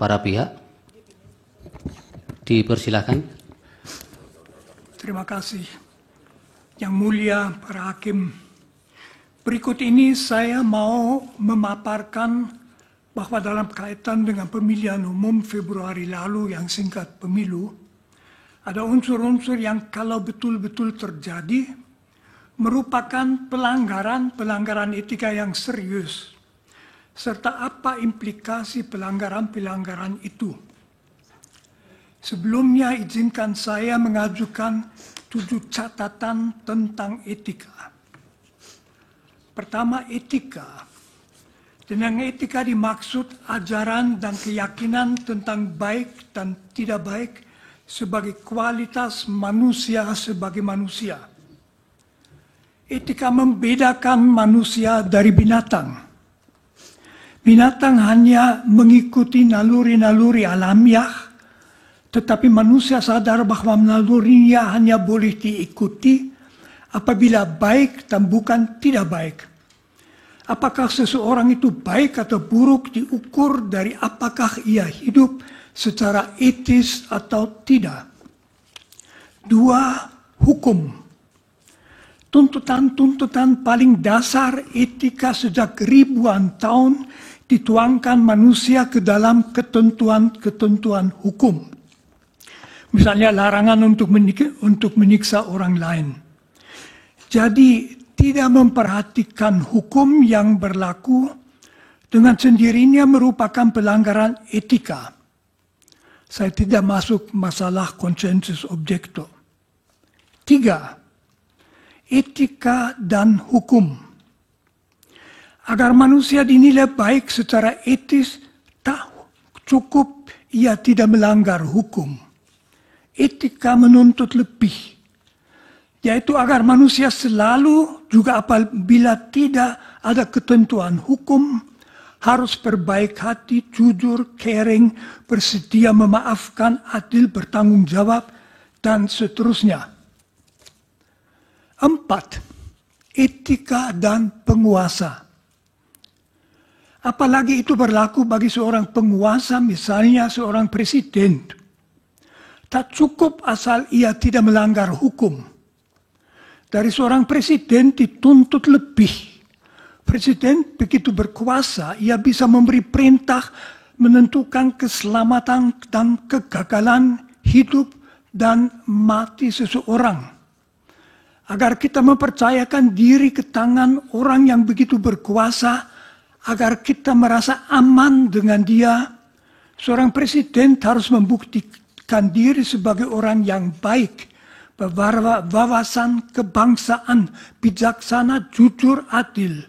para pihak. Dipersilakan. Terima kasih. Yang mulia para hakim, berikut ini saya mau memaparkan bahwa dalam kaitan dengan pemilihan umum Februari lalu yang singkat pemilu, ada unsur-unsur yang kalau betul-betul terjadi merupakan pelanggaran etika yang serius, serta apa implikasi pelanggaran-pelanggaran itu. Sebelumnya izinkan saya mengajukan 7 catatan tentang etika. Pertama, etika. Dengan etika dimaksud ajaran dan keyakinan tentang baik dan tidak baik sebagai kualitas manusia sebagai manusia. Etika membedakan manusia dari binatang. Binatang hanya mengikuti naluri-naluri alamiah, tetapi manusia sadar bahwa nalurinya hanya boleh diikuti apabila baik dan bukan tidak baik. Apakah seseorang itu baik atau buruk diukur dari apakah ia hidup secara etis atau tidak. 2. Hukum. Tuntutan-tuntutan paling dasar etika sejak ribuan tahun dituangkan manusia ke dalam ketentuan-ketentuan hukum. Misalnya larangan untuk menyiksa orang lain. Jadi tidak memperhatikan hukum yang berlaku dengan sendirinya merupakan pelanggaran etika. Saya tidak masuk masalah konsensus objekto. 3. Etika dan hukum. Agar manusia dinilai baik secara etis, tak cukup ia tidak melanggar hukum. Etika menuntut lebih, yaitu agar manusia selalu juga apabila tidak ada ketentuan hukum, harus berbaik hati, jujur, caring, bersedia memaafkan, adil, bertanggung jawab, dan seterusnya. 4. Etika dan penguasa. Apalagi itu berlaku bagi seorang penguasa, misalnya seorang presiden. Tak cukup asal ia tidak melanggar hukum. Dari seorang presiden dituntut lebih. Presiden begitu berkuasa, ia bisa memberi perintah menentukan keselamatan dan kegagalan hidup dan mati seseorang. Agar kita mempercayakan diri ke tangan orang yang begitu berkuasa, agar kita merasa aman dengan dia, seorang presiden harus membuktikan diri sebagai orang yang baik, berwawasan kebangsaan, bijaksana, jujur, adil.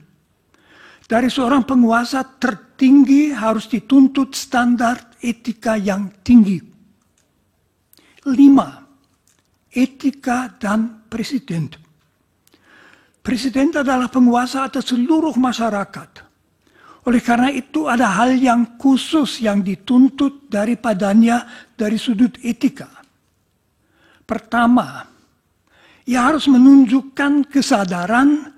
Dari seorang penguasa tertinggi harus dituntut standar etika yang tinggi. 5. Etika dan presiden. Presiden adalah penguasa atas seluruh masyarakat. Oleh karena itu ada hal yang khusus yang dituntut daripadanya dari sudut etika. Pertama, ia harus menunjukkan kesadaran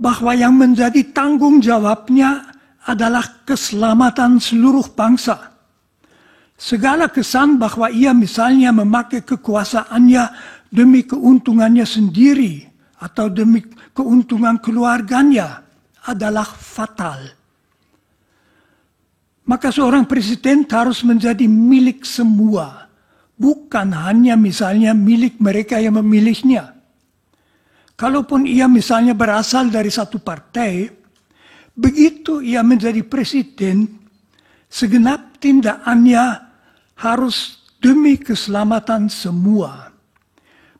bahwa yang menjadi tanggung jawabnya adalah keselamatan seluruh bangsa. Segala kesan bahwa ia misalnya memakai kekuasaannya demi keuntungannya sendiri atau demi keuntungan keluarganya adalah fatal. Maka seorang presiden harus menjadi milik semua, bukan hanya misalnya milik mereka yang memilihnya. Kalaupun ia misalnya berasal dari satu partai, begitu ia menjadi presiden, segenap tindakannya harus demi keselamatan semua.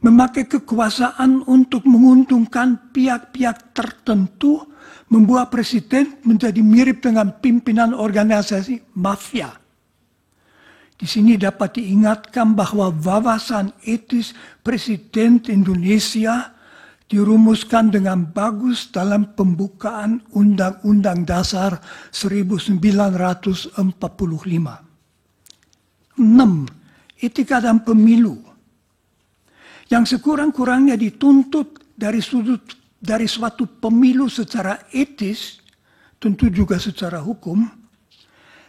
Memakai kekuasaan untuk menguntungkan pihak-pihak tertentu membuat presiden menjadi mirip dengan pimpinan organisasi mafia. Di sini dapat diingatkan bahwa wawasan etis Presiden Indonesia dirumuskan dengan bagus dalam pembukaan Undang-Undang Dasar 1945. 6. Etika dan pemilu. Yang sekurang-kurangnya dituntut dari suatu pemilu secara etis, tentu juga secara hukum,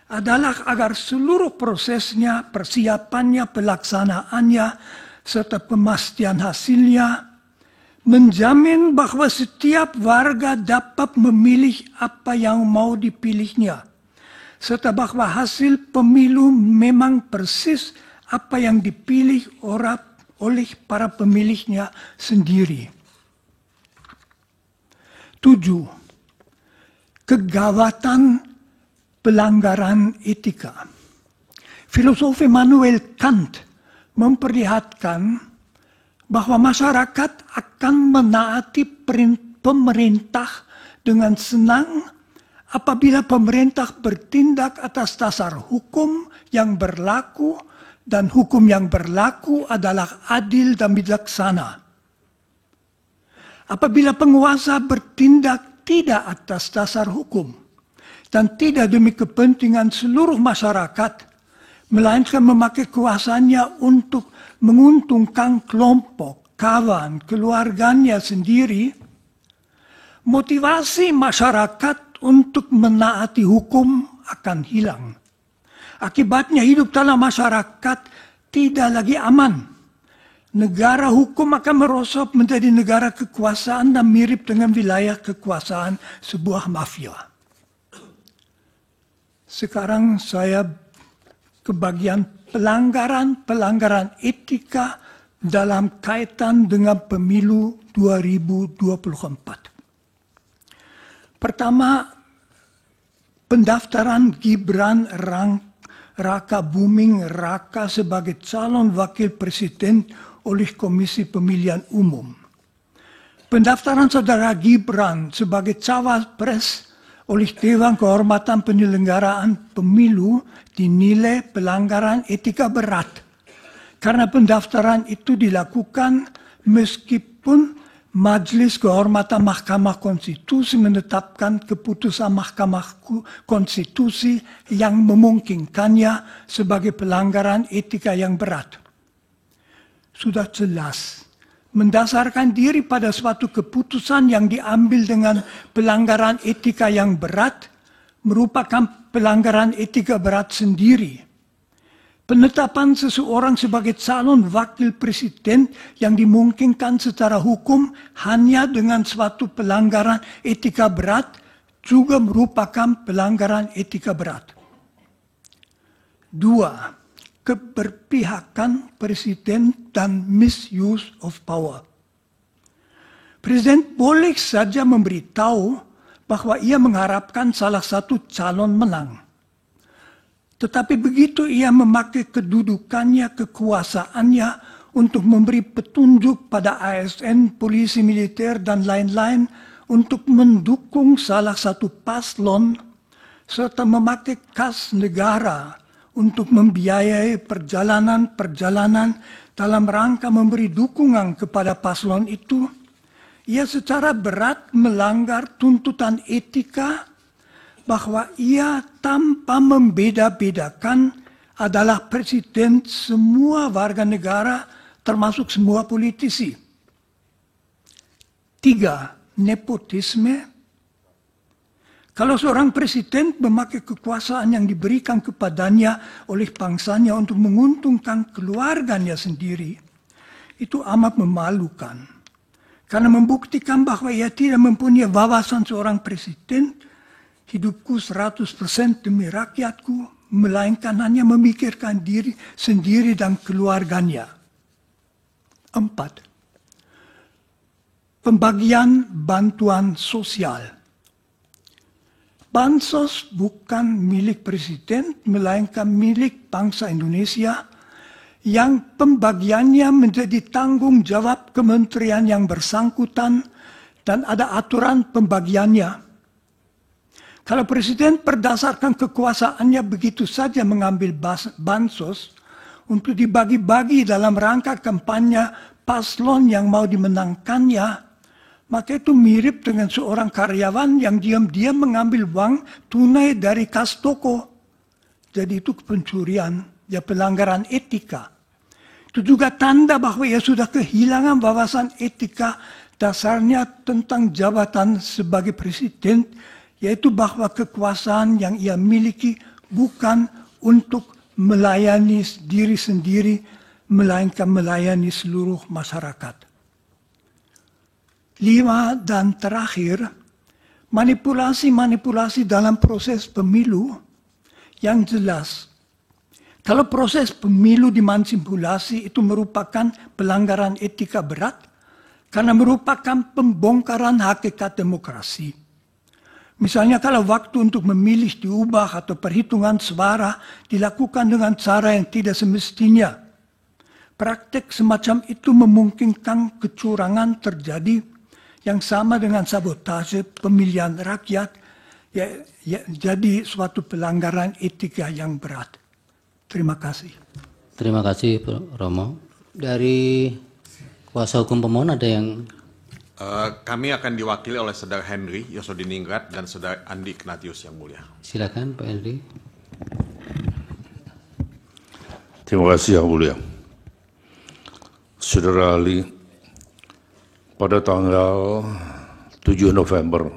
adalah agar seluruh prosesnya, persiapannya, pelaksanaannya, serta pemastian hasilnya menjamin bahwa setiap warga dapat memilih apa yang mau dipilihnya, serta bahwa hasil pemilu memang persis apa yang dipilih oleh para pemilihnya sendiri. 7. Kegawatan pelanggaran etika. Filosof Immanuel Kant memperlihatkan bahwa masyarakat akan menaati pemerintah dengan senang apabila pemerintah bertindak atas dasar hukum yang berlaku dan hukum yang berlaku adalah adil dan bijaksana. Apabila penguasa bertindak tidak atas dasar hukum dan tidak demi kepentingan seluruh masyarakat, melainkan memakai kuasanya untuk menguntungkan kelompok, kawan, keluarganya sendiri, motivasi masyarakat untuk menaati hukum akan hilang. Akibatnya hidup dalam masyarakat tidak lagi aman. Negara hukum akan merosot menjadi negara kekuasaan dan mirip dengan wilayah kekuasaan sebuah mafia. Sekarang saya ke bagian pelanggaran etika dalam kaitan dengan pemilu 2024. Pertama, pendaftaran Gibran Raka Buming Raka sebagai calon wakil presiden oleh Komisi Pemilihan Umum. Pendaftaran saudara Gibran sebagai cawapres oleh Dewan Kehormatan Penyelenggaraan Pemilu dinilai pelanggaran etika berat. Karena pendaftaran itu dilakukan meskipun Majelis Kehormatan Mahkamah Konstitusi menetapkan keputusan Mahkamah Konstitusi yang memungkinkannya sebagai pelanggaran etika yang berat. Sudah jelas, mendasarkan diri pada suatu keputusan yang diambil dengan pelanggaran etika yang berat merupakan pelanggaran etika berat sendiri. Penetapan seseorang sebagai calon wakil presiden yang dimungkinkan secara hukum hanya dengan suatu pelanggaran etika berat juga merupakan pelanggaran etika berat. 2. Keberpihakan presiden dan misuse of power. Presiden boleh saja memberitahu bahwa ia mengharapkan salah satu calon menang. Tetapi begitu ia memakai kedudukannya, kekuasaannya untuk memberi petunjuk pada ASN, polisi militer, dan lain-lain untuk mendukung salah satu paslon, serta memakai kas negara untuk membiayai perjalanan-perjalanan dalam rangka memberi dukungan kepada paslon itu, ia secara berat melanggar tuntutan etika bahwa ia tanpa membeda-bedakan adalah presiden semua warga negara termasuk semua politisi. 3. Nepotisme. Kalau seorang presiden memakai kekuasaan yang diberikan kepadanya oleh bangsanya untuk menguntungkan keluarganya sendiri, itu amat memalukan. Karena membuktikan bahwa ia tidak mempunyai wawasan seorang presiden, hidupku 100% demi rakyatku, melainkan hanya memikirkan diri sendiri dan keluarganya. 4. Pembagian bantuan sosial. Bansos bukan milik presiden, melainkan milik bangsa Indonesia yang pembagiannya menjadi tanggung jawab kementerian yang bersangkutan dan ada aturan pembagiannya. Kalau presiden berdasarkan kekuasaannya begitu saja mengambil bansos untuk dibagi-bagi dalam rangka kampanye paslon yang mau dimenangkannya, maka itu mirip dengan seorang karyawan yang diam-diam mengambil uang tunai dari kas toko. Jadi itu pencurian, ya pelanggaran etika. Itu juga tanda bahwa ia sudah kehilangan wawasan etika dasarnya tentang jabatan sebagai presiden, yaitu bahwa kekuasaan yang ia miliki bukan untuk melayani diri sendiri, melainkan melayani seluruh masyarakat. 5 dan terakhir, manipulasi-manipulasi dalam proses pemilu yang jelas. Kalau proses pemilu dimanipulasi itu merupakan pelanggaran etika berat karena merupakan pembongkaran hakikat demokrasi. Misalnya kalau waktu untuk memilih diubah atau perhitungan suara dilakukan dengan cara yang tidak semestinya. Praktek semacam itu memungkinkan kecurangan terjadi yang sama dengan sabotase pemilihan rakyat, jadi suatu pelanggaran etika yang berat. Terima kasih. Terima kasih, Romo. Dari kuasa hukum pemohon ada yang... Kami akan diwakili oleh Saudara Henry Yosodiningrat dan Saudara Andi Ignatius yang mulia. Silakan Pak Henry. Terima kasih yang mulia. Saudara ahli, pada tanggal 7 November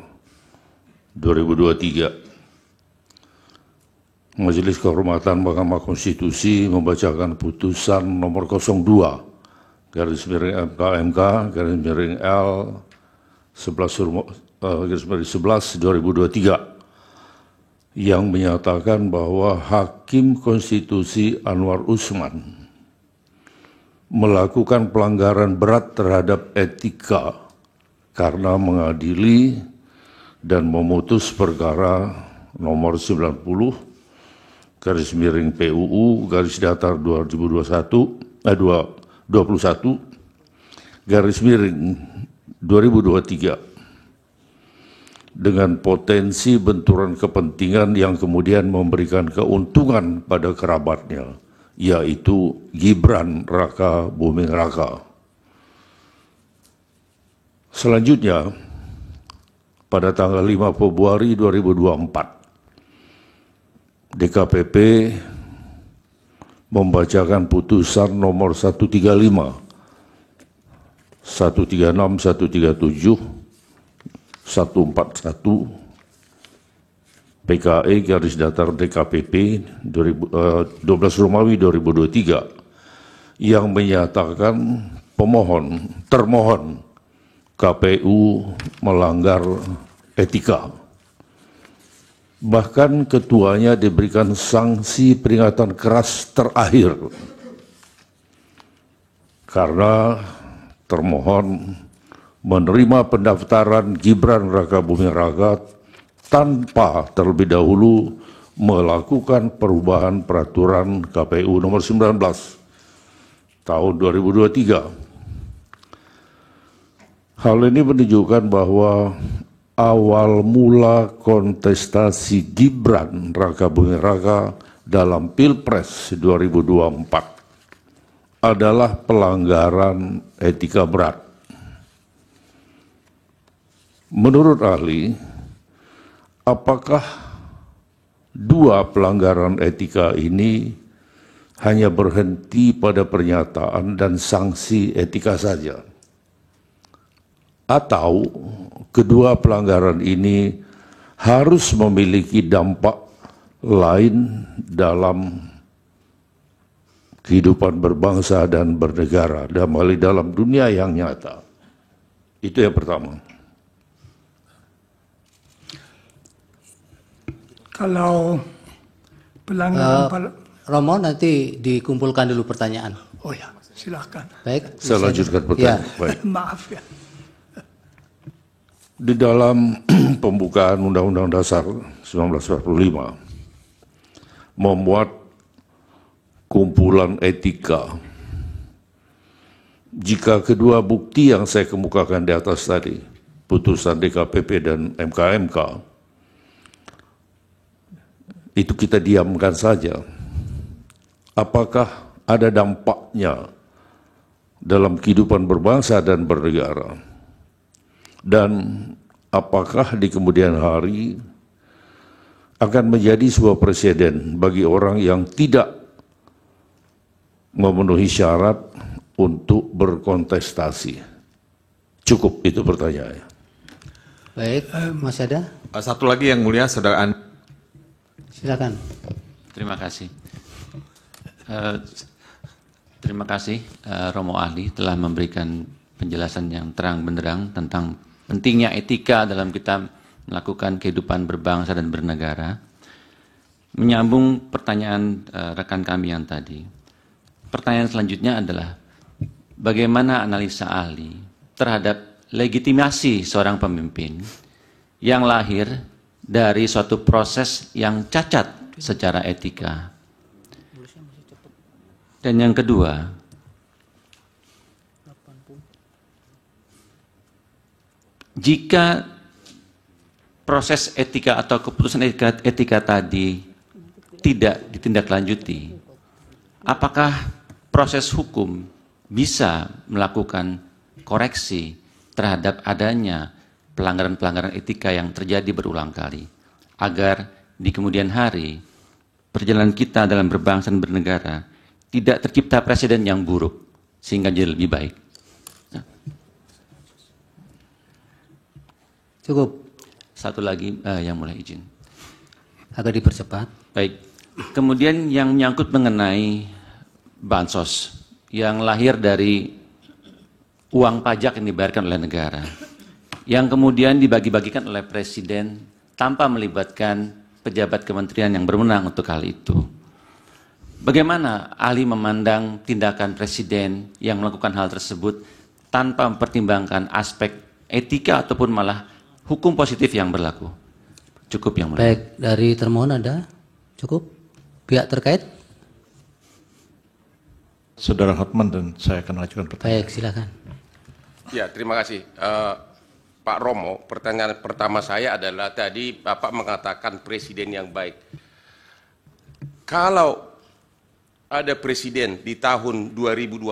2023, Majelis Kehormatan Mahkamah Konstitusi membacakan putusan nomor 02 garis miring MKMK garis miring L 11/11/2023 yang menyatakan bahwa Hakim Konstitusi Anwar Usman melakukan pelanggaran berat terhadap etika karena mengadili dan memutus perkara nomor 90 garis miring PUU garis datar 21 garis miring 2023 dengan potensi benturan kepentingan yang kemudian memberikan keuntungan pada kerabatnya, yaitu Gibran Raka Buming Raka. Selanjutnya, pada tanggal 5 Februari 2024, DKPP membacakan putusan nomor 135, 136, 137, 141, PKE garis datar DKPP 12 Romawi 2023 yang menyatakan termohon KPU melanggar etika. Bahkan ketuanya diberikan sanksi peringatan keras terakhir karena termohon menerima pendaftaran Gibran Raka Buming Raka tanpa terlebih dahulu melakukan perubahan peraturan KPU nomor 19 tahun 2023. Hal ini menunjukkan bahwa awal mula kontestasi Gibran Raka Buming Raka dalam Pilpres 2024 adalah pelanggaran etika berat. Menurut ahli, apakah dua pelanggaran etika ini hanya berhenti pada pernyataan dan sanksi etika saja? Atau kedua pelanggaran ini harus memiliki dampak lain dalam kehidupan berbangsa dan bernegara, dalam dunia yang nyata? Itu yang pertama. Kalau pelanggaran Romo, nanti dikumpulkan dulu pertanyaan. Oh ya, silahkan. Baik. Saya lanjutkan pertanyaan. Ya. Baik. Maaf ya. Di dalam pembukaan Undang-Undang Dasar 1945 memuat kumpulan etika. Jika kedua bukti yang saya kemukakan di atas tadi, putusan DKPP dan MKMK, itu kita diamkan saja, apakah ada dampaknya dalam kehidupan berbangsa dan bernegara? Dan apakah di kemudian hari akan menjadi sebuah presiden bagi orang yang tidak memenuhi syarat untuk berkontestasi? Cukup itu pertanyaannya. Baik, masih ada? Satu lagi yang mulia, Saudara Andi. Silakan. Terima kasih. Terima kasih Romo Ahli telah memberikan penjelasan yang terang benderang tentang pentingnya etika dalam kita melakukan kehidupan berbangsa dan bernegara. Menyambung pertanyaan rekan kami yang tadi. Pertanyaan selanjutnya adalah bagaimana analisa ahli terhadap legitimasi seorang pemimpin yang lahir dari suatu proses yang cacat secara etika. Dan yang kedua, jika proses etika atau keputusan etika tadi tidak ditindaklanjuti, apakah proses hukum bisa melakukan koreksi terhadap adanya pelanggaran-pelanggaran etika yang terjadi berulang kali, agar di kemudian hari perjalanan kita dalam berbangsa dan bernegara tidak tercipta presiden yang buruk sehingga jadi lebih baik? Cukup. Satu lagi yang mulai izin. Agak dipercepat. Baik. Kemudian yang menyangkut mengenai bansos yang lahir dari uang pajak yang dibayarkan oleh negara, yang kemudian dibagi-bagikan oleh presiden tanpa melibatkan pejabat kementerian yang berwenang untuk hal itu. Bagaimana ahli memandang tindakan presiden yang melakukan hal tersebut tanpa mempertimbangkan aspek etika ataupun malah hukum positif yang berlaku? Cukup yang mulia. Baik, dari termohon ada? Cukup? Pihak terkait? Saudara Hotman dan saya akan ajukan pertanyaan. Baik, silakan. Ya, terima kasih. Pak Romo, pertanyaan pertama saya adalah tadi Bapak mengatakan presiden yang baik. Kalau ada presiden di tahun 2021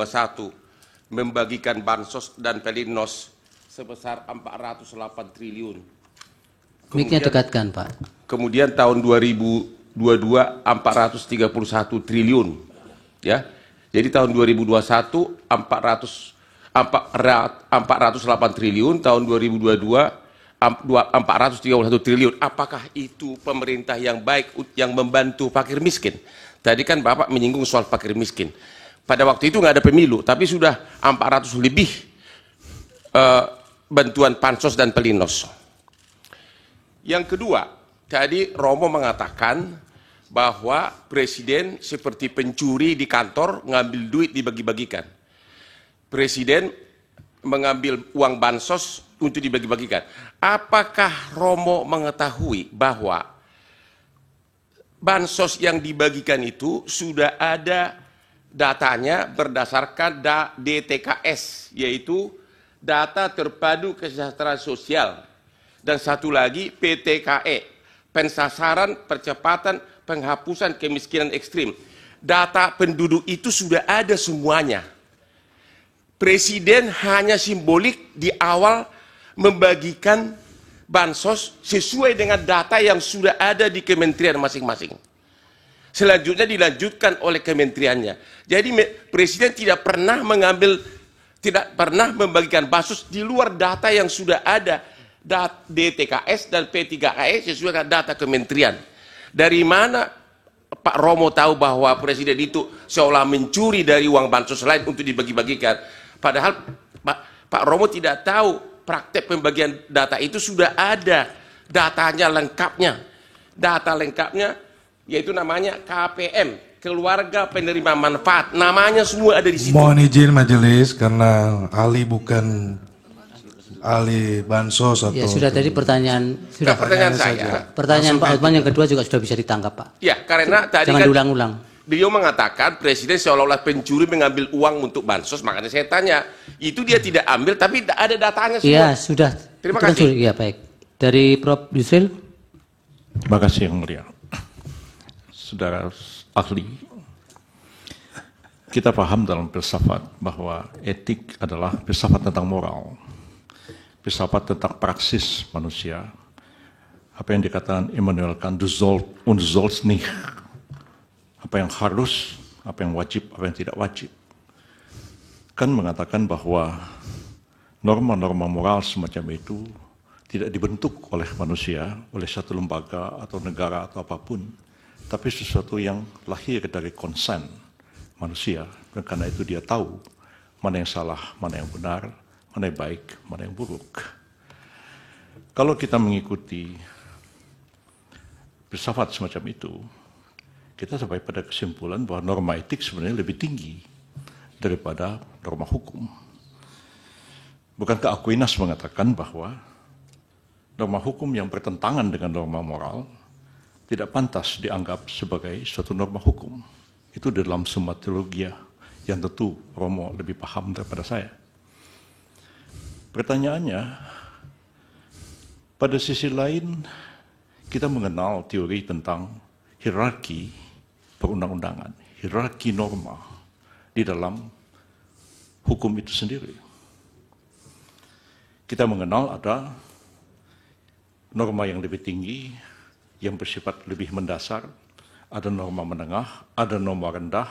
membagikan bansos dan pelinsos sebesar 408 triliun. Mic-nya dekatkan, Pak. Kemudian tahun 2022 431 triliun. Ya. Jadi tahun 2021 408 triliun, tahun 2022 431 triliun. Apakah itu pemerintah yang baik yang membantu fakir miskin? Tadi kan Bapak menyinggung soal fakir miskin. Pada waktu itu nggak ada pemilu, tapi sudah 400 lebih bantuan pansos dan pelinsos. Yang kedua, tadi Romo mengatakan bahwa presiden seperti pencuri di kantor ngambil duit dibagi-bagikan. Presiden mengambil uang bansos untuk dibagi-bagikan. Apakah Romo mengetahui bahwa bansos yang dibagikan itu sudah ada datanya berdasarkan DTKS, yaitu Data Terpadu Kesejahteraan Sosial, dan satu lagi PTKE, Pensasaran Percepatan Penghapusan Kemiskinan Ekstrim. Data penduduk itu sudah ada semuanya. Presiden hanya simbolik di awal membagikan bansos sesuai dengan data yang sudah ada di kementerian masing-masing. Selanjutnya dilanjutkan oleh kementeriannya. Jadi presiden tidak pernah membagikan bansos di luar data yang sudah ada, DTKS dan P3KE sesuai dengan data kementerian. Dari mana Pak Romo tahu bahwa presiden itu seolah mencuri dari uang bansos lain untuk dibagi-bagikan? Padahal Pak Romo tidak tahu praktek pembagian data itu sudah ada datanya lengkapnya. Data lengkapnya yaitu namanya KPM, Keluarga Penerima Manfaat. Namanya semua ada di situ. Mohon izin majelis karena ahli bukan ahli bansos atau... Ya, sudah tadi pertanyaan. Sudah pertanyaan saya. Pertanyaan Pak Hotman yang kedua juga sudah bisa ditangkap, Pak. Ya, karena tadi jangan kan diulang-ulang. Beliau mengatakan presiden seolah-olah pencuri mengambil uang untuk bansos, makanya saya tanya, itu dia tidak ambil tapi ada datanya semua. Iya, sudah. Terima kasih. kasih. Iya, baik. Dari Prof. Yusril. Terima kasih yang mulia. Saudara ahli, kita paham dalam filsafat bahwa etik adalah filsafat tentang moral, filsafat tentang praksis manusia. Apa yang dikatakan Immanuel Kant, du sollst nicht, apa yang harus, apa yang wajib, apa yang tidak wajib. Kan mengatakan bahwa norma-norma moral semacam itu tidak dibentuk oleh manusia, oleh satu lembaga atau negara atau apapun, tapi sesuatu yang lahir dari konsen manusia, dan karena itu dia tahu mana yang salah, mana yang benar, mana yang baik, mana yang buruk. Kalau kita mengikuti filsafat semacam itu, kita sampai pada kesimpulan bahwa norma etik sebenarnya lebih tinggi daripada norma hukum. Bukankah Aquinas mengatakan bahwa norma hukum yang bertentangan dengan norma moral tidak pantas dianggap sebagai suatu norma hukum? Itu dalam Summa Theologia yang tentu Romo lebih paham daripada saya. Pertanyaannya, pada sisi lain kita mengenal teori tentang hierarki perundang-undangan, hierarki norma di dalam hukum itu sendiri. Kita mengenal ada norma yang lebih tinggi, yang bersifat lebih mendasar, ada norma menengah, ada norma rendah,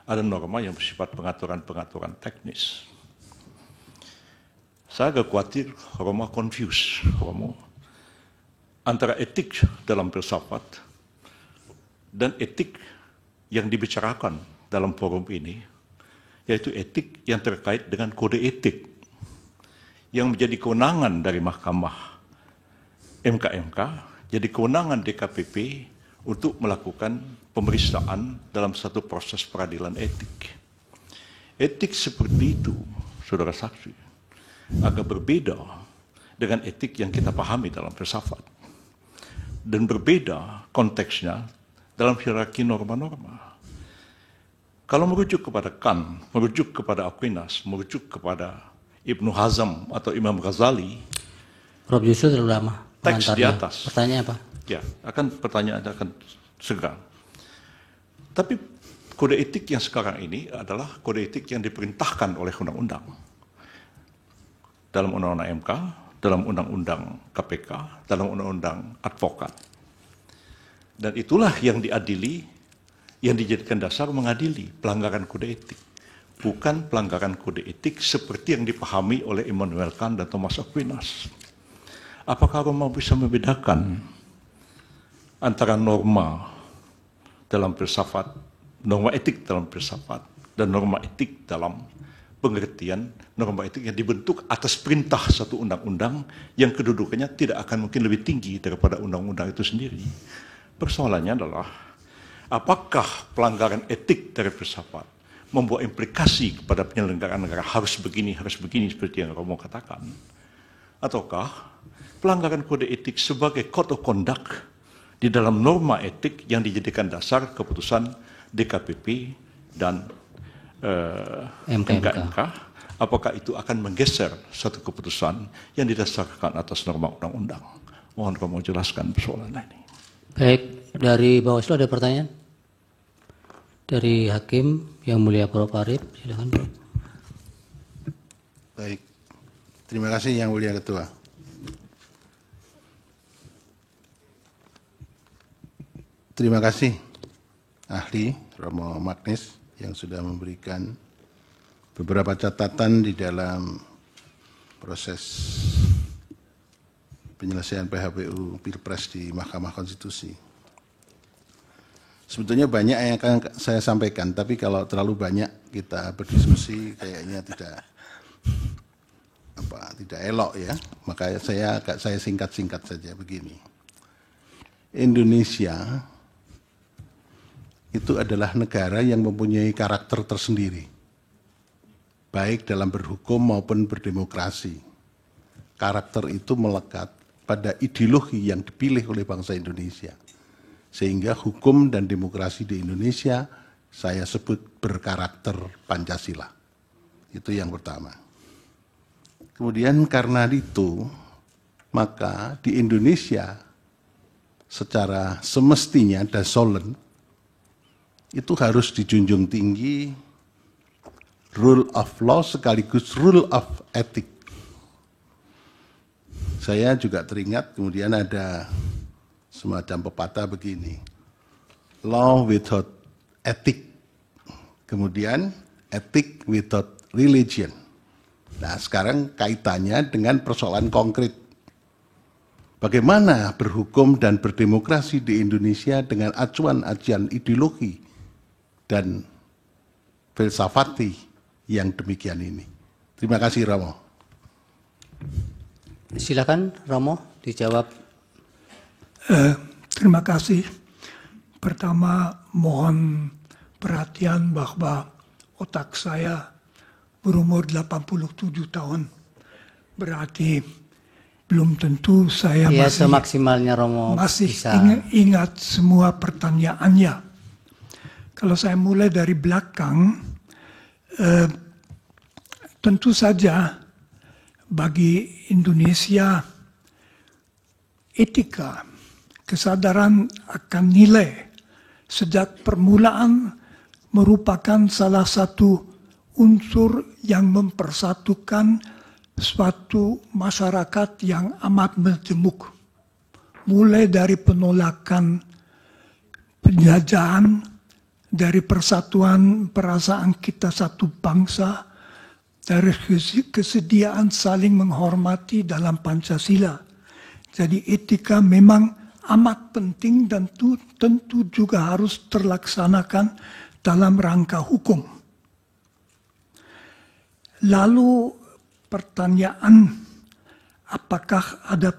ada norma yang bersifat pengaturan-pengaturan teknis. Saya agak khawatir Romo confuse, Romo, antara etik dalam filsafat dan etik yang dibicarakan dalam forum ini, yaitu etik yang terkait dengan kode etik yang menjadi kewenangan dari Mahkamah MK, jadi kewenangan DKPP untuk melakukan pemeriksaan dalam satu proses peradilan etik. Etik seperti itu, saudara saksi, agak berbeda dengan etik yang kita pahami dalam filsafat. Dan berbeda konteksnya dalam hierarki norma-norma. Kalau merujuk kepada Kant, merujuk kepada Aquinas, merujuk kepada Ibnu Hazm atau Imam Ghazali, Prof. Yusuf terlalu lama. teks di atas. Pertanyaan apa? Ya, pertanyaan akan segera. Tapi kode etik yang sekarang ini adalah kode etik yang diperintahkan oleh undang-undang. Dalam undang-undang MK, dalam undang-undang KPK, dalam undang-undang advokat. Dan itulah yang diadili, yang dijadikan dasar mengadili pelanggaran kode etik. Bukan pelanggaran kode etik seperti yang dipahami oleh Immanuel Kant dan Thomas Aquinas. Apakah Romo bisa membedakan antara norma dalam filsafat, norma etik dalam filsafat, dan norma etik dalam pengertian norma etik yang dibentuk atas perintah satu undang-undang yang kedudukannya tidak akan mungkin lebih tinggi daripada undang-undang itu sendiri? Persoalannya adalah, apakah pelanggaran etik dari filsafat membawa implikasi kepada penyelenggaraan negara harus begini seperti yang Romo katakan? Ataukah pelanggaran kode etik sebagai code of conduct di dalam norma etik yang dijadikan dasar keputusan DKPP dan MK, apakah itu akan menggeser satu keputusan yang didasarkan atas norma undang-undang? Mohon Romo jelaskan persoalan ini. Baik, dari Bawaslu ada pertanyaan? Dari Hakim yang mulia Prof. Arief, silakan Prof. Baik, terima kasih Yang Mulia Ketua. Terima kasih ahli Romo Magnis yang sudah memberikan beberapa catatan di dalam proses penyelesaian PHPU Pilpres di Mahkamah Konstitusi. Sebetulnya banyak yang akan saya sampaikan, tapi kalau terlalu banyak kita berdiskusi kayaknya tidak elok ya. Maka saya singkat-singkat saja begini. Indonesia itu adalah negara yang mempunyai karakter tersendiri, baik dalam berhukum maupun berdemokrasi. Karakter itu melekat pada ideologi yang dipilih oleh bangsa Indonesia. Sehingga hukum dan demokrasi di Indonesia saya sebut berkarakter Pancasila. Itu yang pertama. Kemudian karena itu, maka di Indonesia secara semestinya dan solen itu harus dijunjung tinggi rule of law sekaligus rule of ethic. Saya juga teringat kemudian ada semacam pepatah begini, law without ethic, kemudian ethic without religion. Nah sekarang kaitannya dengan persoalan konkret. bagaimana berhukum dan berdemokrasi di Indonesia dengan acuan-acuan ideologi dan filsafati yang demikian ini. Terima kasih, Romo. Silakan Romo dijawab. Terima kasih. Pertama, mohon perhatian bahwa otak saya berumur 87 tahun. Berarti belum tentu saya Ya, semaksimalnya Romo masih bisa. ingat semua pertanyaannya. Kalau saya mulai dari belakang, tentu saja bagi Indonesia etika, kesadaran akan nilai sejak permulaan merupakan salah satu unsur yang mempersatukan suatu masyarakat yang amat majemuk. Mulai dari penolakan penjajahan, dari persatuan perasaan kita satu bangsa, dari kesediaan saling menghormati dalam Pancasila. Jadi etika memang amat penting dan tentu juga harus terlaksanakan dalam rangka hukum. Lalu pertanyaan, apakah ada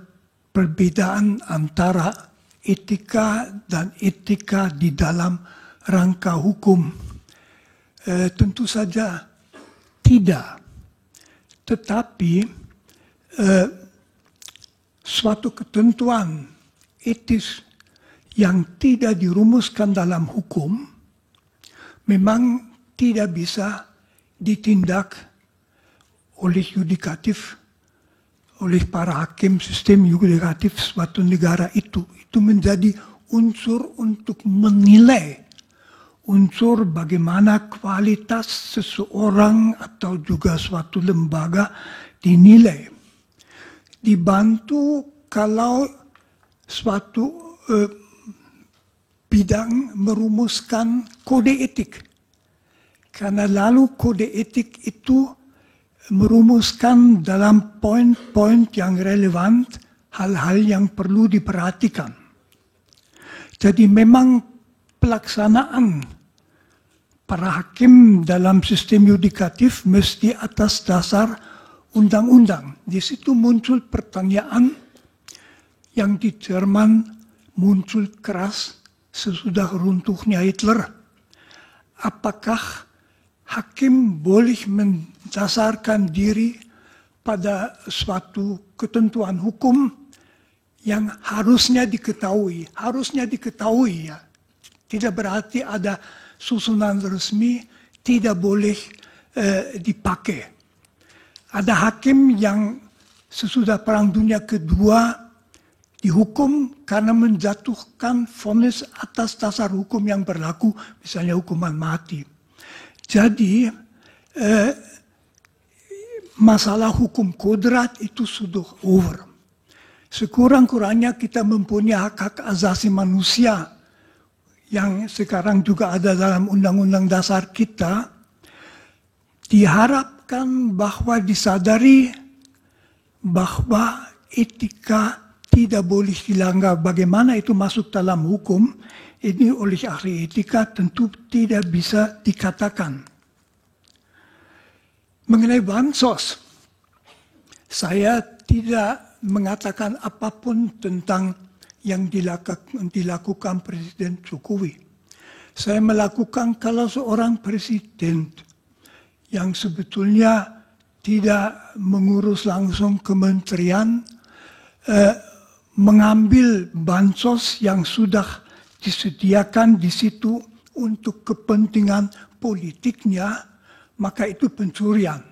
perbedaan antara etika dan etika di dalam rangka hukum? Tentu saja tidak. Tetapi suatu ketentuan etis yang tidak dirumuskan dalam hukum memang tidak bisa ditindak oleh yudikatif, oleh para hakim sistem yudikatif suatu negara itu. Itu menjadi unsur untuk menilai, unsur bagaimana kualitas seseorang atau juga suatu lembaga dinilai. Dibantu kalau suatu bidang merumuskan kode etik. Karena lalu kode etik itu merumuskan dalam poin-poin yang relevan hal-hal yang perlu diperhatikan. Jadi memang pelaksanaan para hakim dalam sistem yudikatif mesti atas dasar undang-undang. Di situ muncul pertanyaan yang di Jerman muncul keras sesudah runtuhnya Hitler. Apakah hakim boleh mendasarkan diri pada suatu ketentuan hukum yang harusnya diketahui? Harusnya diketahui, ya. Tidak berarti ada susunan resmi tidak boleh dipakai. Ada hakim yang sesudah Perang Dunia Kedua dihukum karena menjatuhkan vonis atas dasar hukum yang berlaku, misalnya hukuman mati. Jadi masalah hukum kodrat itu sudah over. Sekurang-kurangnya kita mempunyai hak-hak asasi manusia yang sekarang juga ada dalam undang-undang dasar kita. Diharapkan bahwa disadari bahwa etika tidak boleh dilanggar. Bagaimana itu masuk dalam hukum, ini oleh ahli etika tentu tidak bisa dikatakan. Mengenai bansos, saya tidak mengatakan apapun tentang yang dilakukan Presiden Jokowi. Saya melakukan kalau seorang presiden yang sebetulnya tidak mengurus langsung kementerian, mengambil bansos yang sudah disediakan di situ untuk kepentingan politiknya, maka itu pencurian.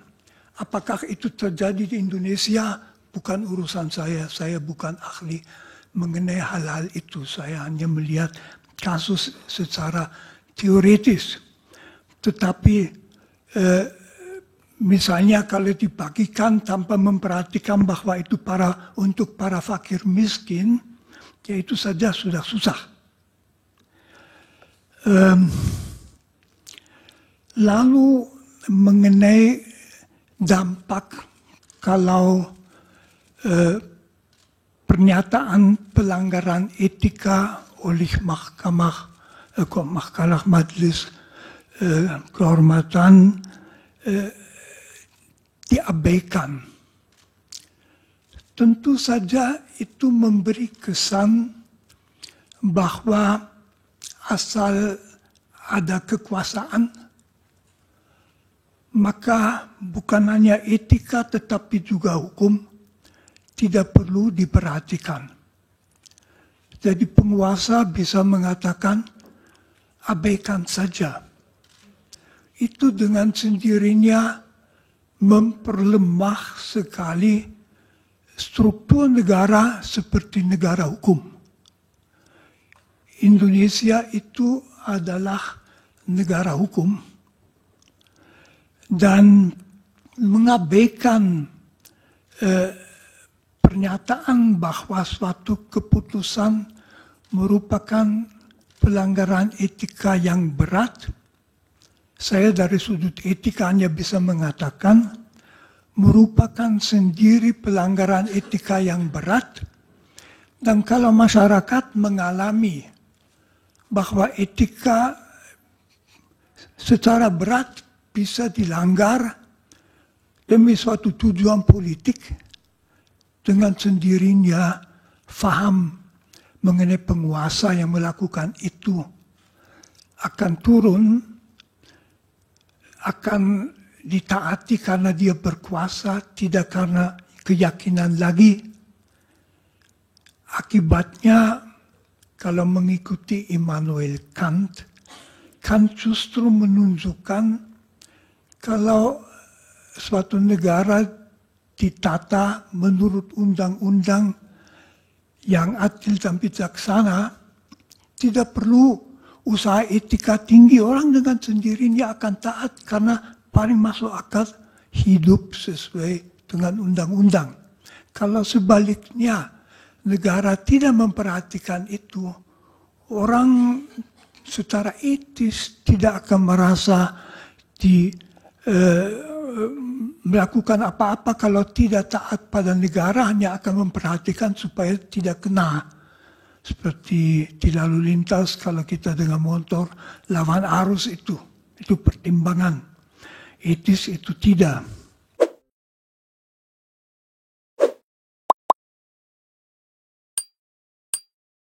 Apakah itu terjadi di Indonesia? Bukan urusan saya bukan ahli mengenai hal-hal itu. Saya hanya melihat kasus secara teoritis. Tetapi misalnya kalau dibagikan tanpa memperhatikan bahwa itu untuk para fakir miskin, ya itu saja sudah susah. Lalu mengenai dampak kalau pernyataan pelanggaran etika oleh Mahkamah Majelis Kehormatan diabaikan. Tentu saja itu memberi kesan bahwa asal ada kekuasaan, maka bukan hanya etika tetapi juga hukum tidak perlu diperhatikan. Jadi penguasa bisa mengatakan abaikan saja. Itu dengan sendirinya memperlemah sekali struktur negara seperti negara hukum. Indonesia itu adalah negara hukum dan mengabaikan pernyataan bahwa suatu keputusan merupakan pelanggaran etika yang berat. Saya dari sudut etika hanya bisa mengatakan merupakan sendiri pelanggaran etika yang berat, dan kalau masyarakat mengalami bahwa etika secara berat bisa dilanggar demi suatu tujuan politik, dengan sendirinya faham mengenai penguasa yang melakukan itu akan turun, akan ditaati karena dia berkuasa, tidak karena keyakinan lagi. Akibatnya, kalau mengikuti Immanuel Kant, Kant justru menunjukkan kalau suatu negara ditata menurut undang-undang yang adil dan bijaksana, tidak perlu usaha etika tinggi. Orang dengan sendirinya akan taat karena paling masuk akal hidup sesuai dengan undang-undang. Kalau sebaliknya negara tidak memperhatikan itu, orang secara etis tidak akan merasa melakukan apa-apa kalau tidak taat pada negara, hanya akan memperhatikan supaya tidak kena. Seperti di lalu lintas kalau kita dengan motor lawan arus itu pertimbangan. Etis itu tidak.